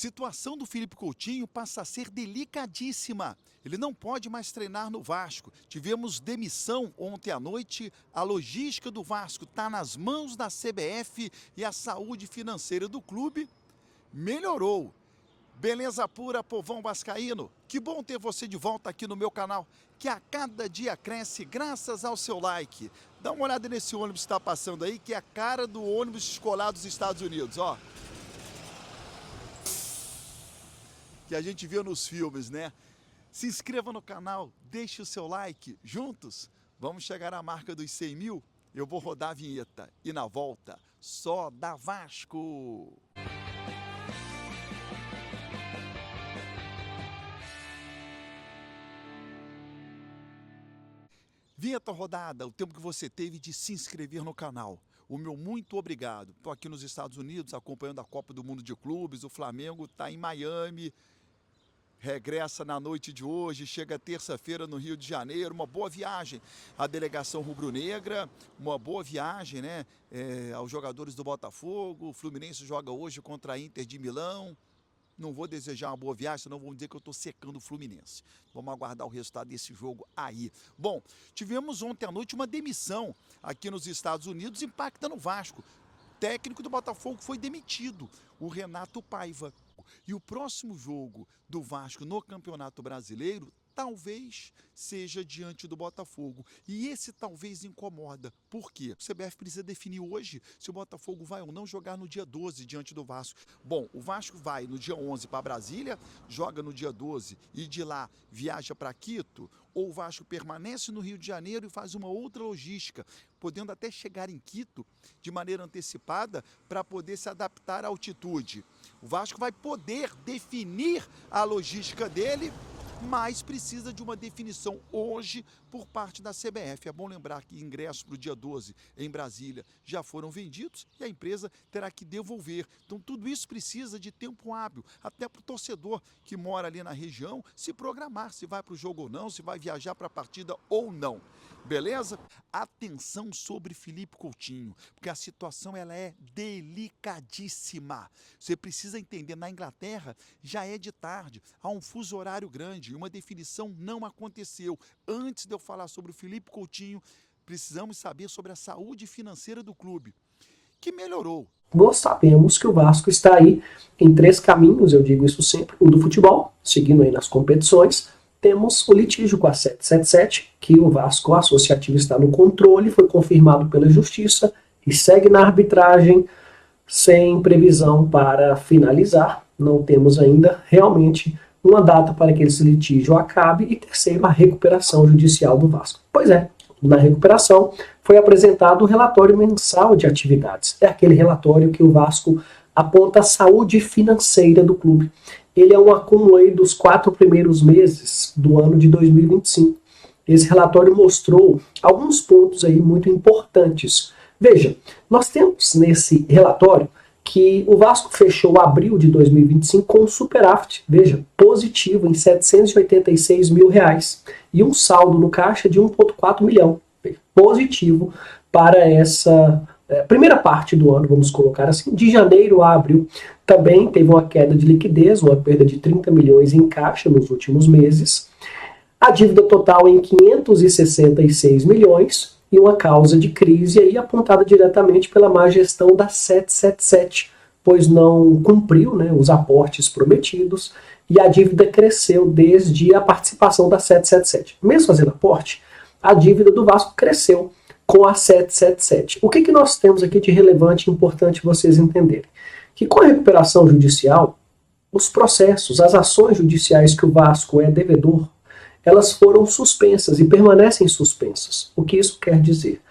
Situação do Felipe Coutinho passa a ser delicadíssima. Ele não pode mais treinar no Vasco. Tivemos demissão ontem à noite. A logística do Vasco está nas mãos da CBF e a saúde financeira do clube melhorou. Beleza pura, povão vascaíno. Que bom ter você de volta aqui no meu canal, que a cada dia cresce graças ao seu like. Dá uma olhada nesse ônibus que está passando aí, que é a cara do ônibus escolar dos Estados Unidos, ó. Que a gente vê nos filmes, né? Se inscreva no canal, deixe o seu like. Juntos, vamos chegar à marca dos 100 mil. Eu vou rodar a vinheta e na volta, só da Vasco. Vinheta rodada, o tempo que você teve de se inscrever no canal. O meu muito obrigado. Estou aqui nos Estados Unidos acompanhando a Copa do Mundo de Clubes. O Flamengo está em Miami. Regressa na noite de hoje, chega terça-feira no Rio de Janeiro, uma boa viagem à delegação rubro-negra, uma boa viagem, né, aos jogadores do Botafogo. O Fluminense joga hoje contra a Inter de Milão. Não vou desejar uma boa viagem, senão vão dizer que eu estou secando o Fluminense. Vamos aguardar o resultado desse jogo aí. Bom, tivemos ontem à noite uma demissão aqui nos Estados Unidos, impacta no Vasco. O técnico do Botafogo foi demitido, o Renato Paiva. E o próximo jogo do Vasco no Campeonato Brasileiro talvez seja diante do Botafogo. E esse talvez incomoda. Por quê? O CBF precisa definir hoje se o Botafogo vai ou não jogar no dia 12 diante do Vasco. Bom, o Vasco vai no dia 11 para Brasília, joga no dia 12 e de lá viaja para Quito, ou o Vasco permanece no Rio de Janeiro e faz uma outra logística, podendo até chegar em Quito de maneira antecipada para poder se adaptar à altitude. O Vasco vai poder definir a logística dele, mas precisa de uma definição hoje por parte da CBF. É bom lembrar que ingressos para o dia 12 em Brasília já foram vendidos e a empresa terá que devolver. Então tudo isso precisa de tempo hábil, até para o torcedor que mora ali na região se programar, se vai para o jogo ou não, se vai viajar para a partida ou não. Beleza? Atenção sobre Felipe Coutinho, porque a situação ela é delicadíssima. Você precisa entender, na Inglaterra já é de tarde, há um fuso horário grande e uma definição não aconteceu. Antes de eu falar sobre o Felipe Coutinho, precisamos saber sobre a saúde financeira do clube, que melhorou. Nós sabemos que o Vasco está aí em 3 caminhos, eu digo isso sempre, o do futebol, seguindo aí nas competições. Temos o litígio com a 777, que o Vasco Associativo está no controle, foi confirmado pela Justiça e segue na arbitragem sem previsão para finalizar. Não temos ainda realmente uma data para que esse litígio acabe. E terceiro, a recuperação judicial do Vasco. Pois é, na recuperação foi apresentado o relatório mensal de atividades. É aquele relatório que o Vasco aponta a saúde financeira do clube. Ele é um acúmulo aí dos 4 primeiros meses do ano de 2025. Esse relatório mostrou alguns pontos aí muito importantes. Veja, nós temos nesse relatório que o Vasco fechou abril de 2025 com um superávit, veja, positivo em R$ 786 mil e um saldo no caixa de 1,4 milhão. Positivo para essa primeira parte do ano, vamos colocar assim, de janeiro a abril. Também teve uma queda de liquidez, uma perda de 30 milhões em caixa nos últimos meses. A dívida total em 566 milhões e uma causa de crise aí apontada diretamente pela má gestão da 777, pois não cumpriu, né, os aportes prometidos e a dívida cresceu desde a participação da 777. Mesmo fazendo aporte, a dívida do Vasco cresceu com a 777. O que nós temos aqui de relevante e importante vocês entenderem? Que com a recuperação judicial, os processos, as ações judiciais que o Vasco é devedor, elas foram suspensas e permanecem suspensas. O que isso quer dizer?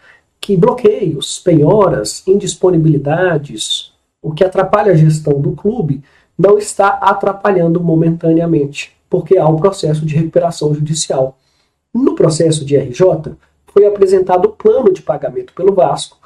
Que bloqueios, penhoras, indisponibilidades, o que atrapalha a gestão do clube, não está atrapalhando momentaneamente, porque há um processo de recuperação judicial. No processo de RJ, foi apresentado o plano de pagamento pelo Vasco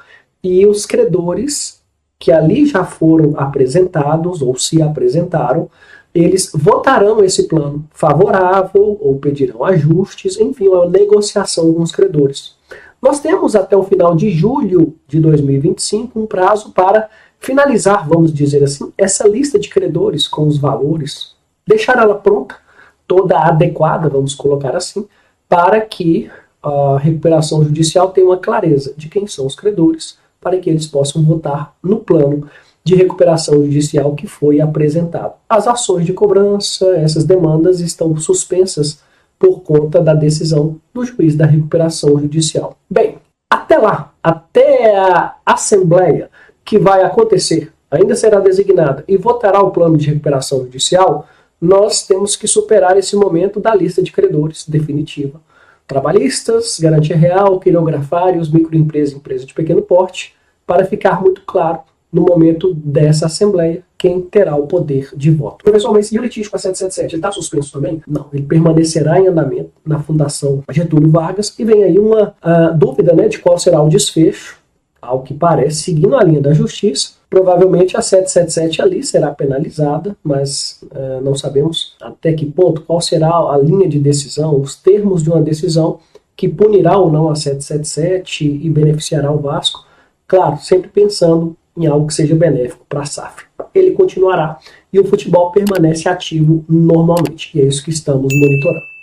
e os credores que ali já foram apresentados ou se apresentaram, eles votarão esse plano favorável ou pedirão ajustes, enfim, uma negociação com os credores. Nós temos até o final de julho de 2025 um prazo para finalizar, vamos dizer assim, essa lista de credores com os valores, deixar ela pronta, toda adequada, vamos colocar assim, para que a recuperação judicial tenha uma clareza de quem são os credores, para que eles possam votar no plano de recuperação judicial que foi apresentado. As ações de cobrança, essas demandas estão suspensas por conta da decisão do juiz da recuperação judicial. Bem, até lá, até a Assembleia que vai acontecer, ainda será designada e votará o plano de recuperação judicial, nós temos que superar esse momento da lista de credores definitiva. Trabalhistas, garantia real, quirografários, microempresa e empresa de pequeno porte, para ficar muito claro no momento dessa Assembleia quem terá o poder de voto. Professor, mas e o litígio com a 777? Ele está suspenso também? Não, ele permanecerá em andamento na Fundação Getúlio Vargas e vem aí uma dúvida, né, de qual será o desfecho, ao que parece, seguindo a linha da justiça. Provavelmente a 777 ali será penalizada, mas não sabemos até que ponto, qual será a linha de decisão, os termos de uma decisão que punirá ou não a 777 e beneficiará o Vasco. Claro, sempre pensando em algo que seja benéfico para a SAF. Ele continuará e o futebol permanece ativo normalmente. E é isso que estamos monitorando.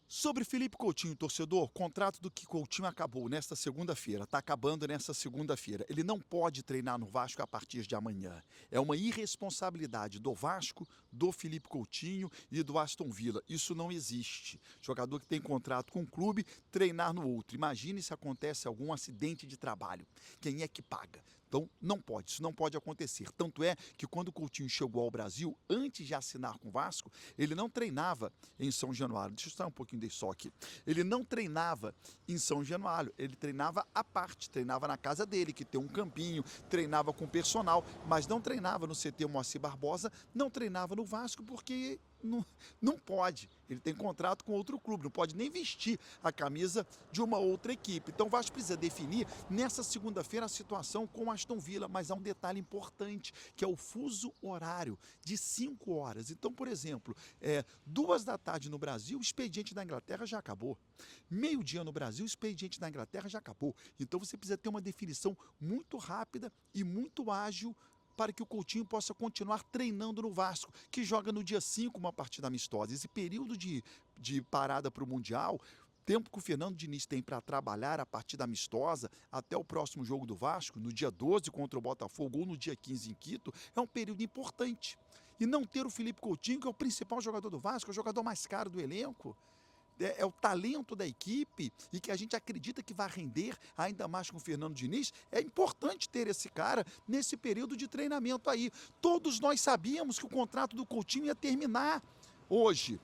Sobre Felipe Coutinho, torcedor, o contrato do que Coutinho acabou nesta segunda-feira, está acabando nesta segunda-feira. Ele não pode treinar no Vasco a partir de amanhã. É uma irresponsabilidade do Vasco, do Felipe Coutinho e do Aston Villa. Isso não existe. Jogador que tem contrato com o clube, treinar no outro. Imagine se acontece algum acidente de trabalho. Quem é que paga? Então, não pode, isso não pode acontecer. Tanto é que quando o Coutinho chegou ao Brasil, antes de assinar com o Vasco, ele não treinava em São Januário. Deixa eu estar um pouquinho de sol aqui. Ele não treinava em São Januário, ele treinava à parte, treinava na casa dele, que tem um campinho, treinava com personal, mas não treinava no CT Moacir Barbosa, não treinava no Vasco porque não pode. Ele tem contrato com outro clube, não pode nem vestir a camisa de uma outra equipe. Então o Vasco precisa definir nessa segunda-feira a situação com o Aston Villa, mas há um detalhe importante, que é o fuso horário de 5 horas. Então, por exemplo, 2 da tarde no Brasil, o expediente da Inglaterra já acabou. Meio-dia no Brasil, o expediente da Inglaterra já acabou. Então você precisa ter uma definição muito rápida e muito ágil para que o Coutinho possa continuar treinando no Vasco, que joga no dia 5 uma partida amistosa. Esse período de parada para o Mundial, tempo que o Fernando Diniz tem para trabalhar a partida amistosa até o próximo jogo do Vasco, no dia 12 contra o Botafogo ou no dia 15 em Quito, é um período importante. E não ter o Felipe Coutinho, que é o principal jogador do Vasco, é o jogador mais caro do elenco, é o talento da equipe e que a gente acredita que vai render ainda mais com o Fernando Diniz, é importante ter esse cara nesse período de treinamento aí. Todos nós sabíamos que o contrato do Coutinho ia terminar hoje.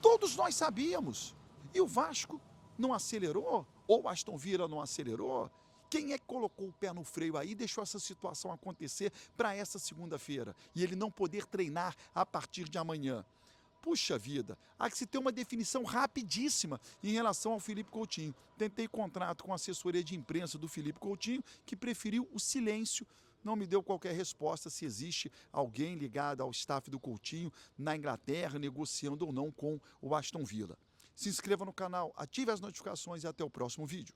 Todos nós sabíamos. E o Vasco não acelerou? Ou o Aston Villa não acelerou? Quem é que colocou o pé no freio aí e deixou essa situação acontecer para essa segunda-feira? E ele não poder treinar a partir de amanhã? Puxa vida, há que se ter uma definição rapidíssima em relação ao Felipe Coutinho. Tentei contrato com a assessoria de imprensa do Felipe Coutinho, que preferiu o silêncio, não me deu qualquer resposta se existe alguém ligado ao staff do Coutinho na Inglaterra, negociando ou não com o Aston Villa. Se inscreva no canal, ative as notificações e até o próximo vídeo.